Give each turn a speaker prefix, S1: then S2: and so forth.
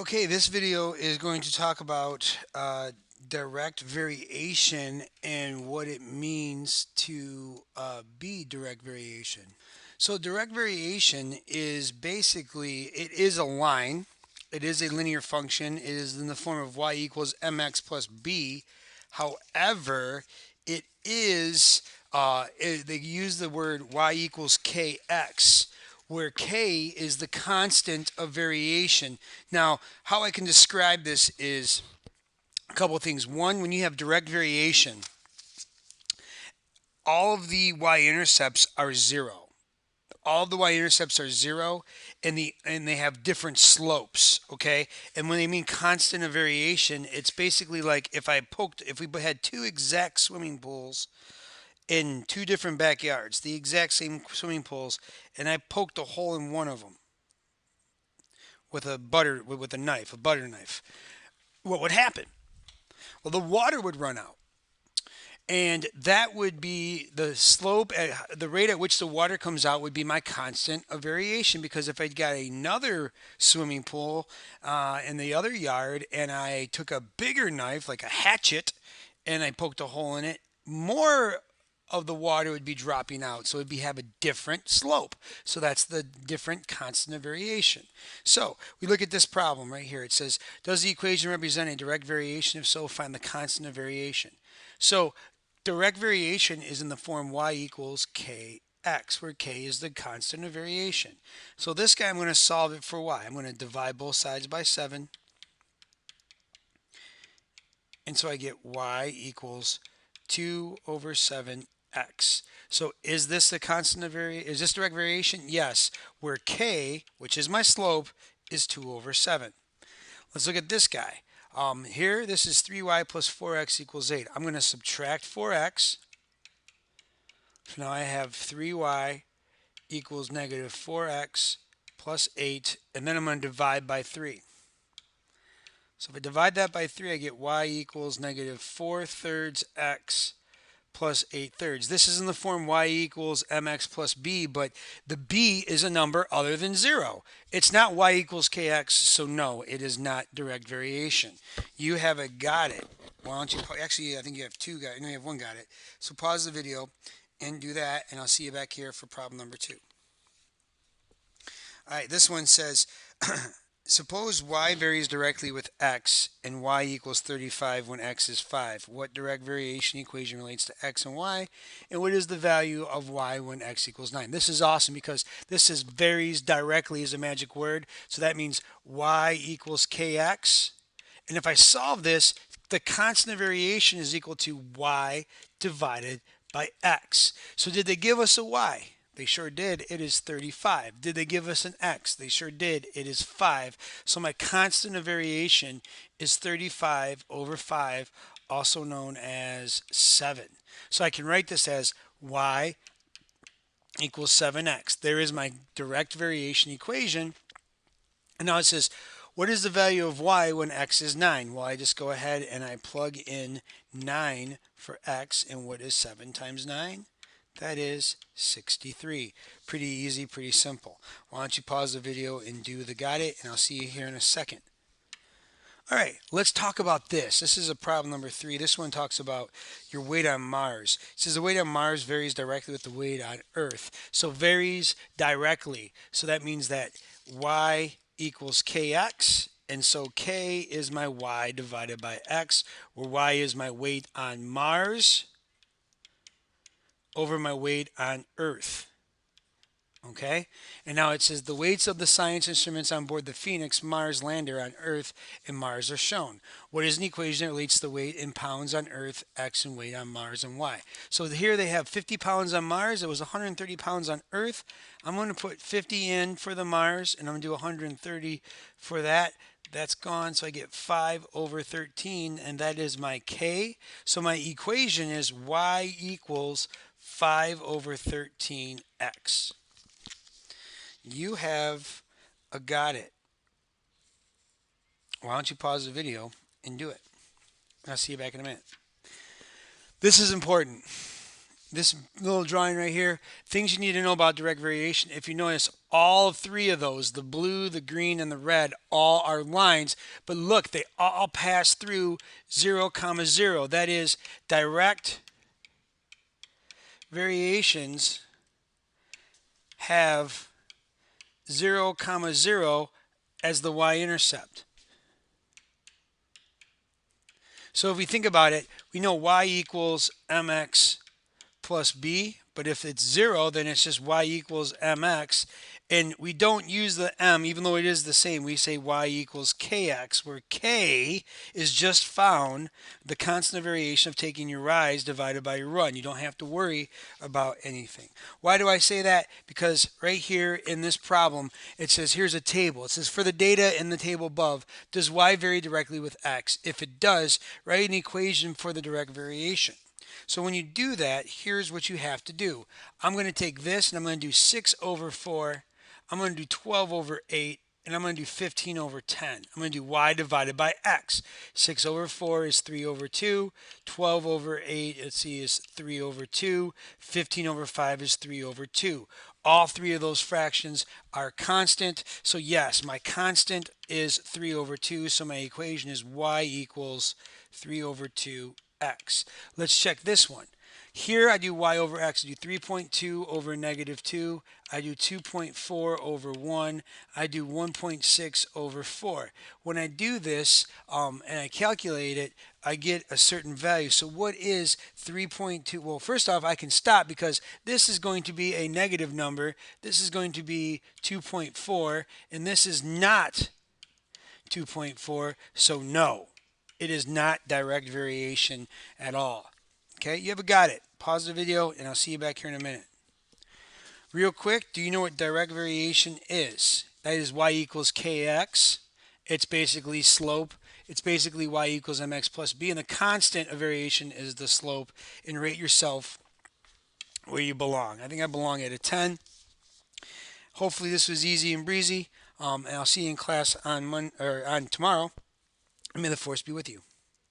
S1: Okay, this video is going to talk about direct variation and what it means to be direct variation. So direct variation is basically, it is a line. It is a linear function. It is in the form of y equals mx plus b. However, it is, they use the word y equals kx, where k is the constant of variation. Now, how I can describe this is a couple of things. One, when you have direct variation, all of the y-intercepts are zero. All the y-intercepts are zero, and they have different slopes. Okay, and when they mean constant of variation, it's basically like if we had two exact swimming pools in two different backyards, the exact same swimming pools, and I poked a hole in one of them with a butter knife. What would happen? Well, the water would run out. And that would be the slope, the rate at which the water comes out would be my constant of variation. Because if I'd got another swimming pool in the other yard and I took a bigger knife, like a hatchet, and I poked a hole in it, more of the water would be dropping out. So have a different slope. So that's the different constant of variation. So we look at this problem right here. It says, does the equation represent a direct variation? If so, find the constant of variation. So direct variation is in the form y equals kx, where k is the constant of variation. So this guy, I'm going to solve it for y. I'm going to divide both sides by 7. And so I get y equals 2 over 7x. So is this the constant of variation? Is this direct variation? Yes, where k, which is my slope, is 2 over 7. Let's look at this guy. Here, this is 3y plus 4x equals 8. I'm going to subtract 4x. So now I have 3y equals negative 4x plus 8, and then I'm going to divide by 3. So if I divide that by 3, I get y equals negative 4 thirds x plus 8 thirds. This is in the form y equals mx plus b, but the b is a number other than 0. It's not y equals kx, so no, it is not direct variation. You have a got it. Why don't you, actually, I think you have two got it. No, you have one got it. So pause the video and do that, and I'll see you back here for problem number 2. All right, this one says, suppose y varies directly with x and y equals 35 when x is 5. What direct variation equation relates to x and y? And what is the value of y when x equals 9? This is awesome because this is varies directly as a magic word. So that means y equals kx. And if I solve this, the constant of variation is equal to y divided by x. So did they give us a y? They sure did. It is 35. Did they give us an x? They sure did. It is 5. So my constant of variation is 35 over 5, also known as 7. So I can write this as y equals 7x. There is my direct variation equation. And now it says, what is the value of y when x is 9? Well, I just go ahead and I plug in 9 for x. And what is 7 times 9? That is 63. Pretty easy, pretty simple. Why don't you pause the video and do the got it, and I'll see you here in a second. All right, let's talk about this. This is a problem number 3. This one talks about your weight on Mars. It says the weight on Mars varies directly with the weight on Earth. So varies directly. So that means that y equals kx, and so k is my y divided by x, where y is my weight on Mars over my weight on Earth. Okay, and now it says the weights of the science instruments on board the Phoenix Mars lander on Earth and Mars are shown. What is an equation that relates to the weight in pounds on Earth, x, and weight on Mars and y? So here they have 50 pounds on Mars. It was 130 pounds on Earth. I'm going to put 50 in for the Mars, and I'm going to do 130 for that. That's gone, so I get 5 over 13, and that is my k. So my equation is y equals 5 over 13x. You have a got it. Why don't you pause the video and do it? I'll see you back in a minute. This is important. this little drawing right here, things you need to know about direct variation. If you notice, all three of those, the blue, the green, and the red, all are lines. But look, they all pass through 0, comma 0. That is, direct variations have 0, comma 0 as the y-intercept. So if we think about it, we know y equals mx plus b, but if it's 0, then it's just y equals mx. And we don't use the m, even though it is the same. We say y equals kx, where k is just found the constant of variation of taking your rise divided by your run. You don't have to worry about anything. Why do I say that? Because right here in this problem, it says here's a table. It says for the data in the table above, does y vary directly with x? If it does, write an equation for the direct variation. So when you do that, here's what you have to do. I'm going to take this and I'm going to do 6 over 4. I'm going to do 12 over 8. And I'm going to do 15 over 10. I'm going to do y divided by x. 6 over 4 is 3 over 2. 12 over 8, let's see, is 3 over 2. 15 over 5 is 3 over 2. All three of those fractions are constant. So yes, my constant is 3 over 2. So my equation is y equals 3 over 2x. Let's check this one. Here I do y over x. I do 3.2 over negative 2. I do 2.4 over 1. I do 1.6 over 4. When I do this and I calculate it, I get a certain value. So what is 3.2? Well, first off, I can stop because this is going to be a negative number. This is going to be 2.4, and this is not 2.4. So no, it is not direct variation at all. Okay, you ever got it? Pause the video and I'll see you back here in a minute. Real quick, do you know what direct variation is? That is y equals kx. It's basically slope. It's basically y equals mx plus b, and the constant of variation is the slope. And rate yourself where you belong. I think I belong at a 10. Hopefully this was easy and breezy, and I'll see you in class on tomorrow. And may the force be with you.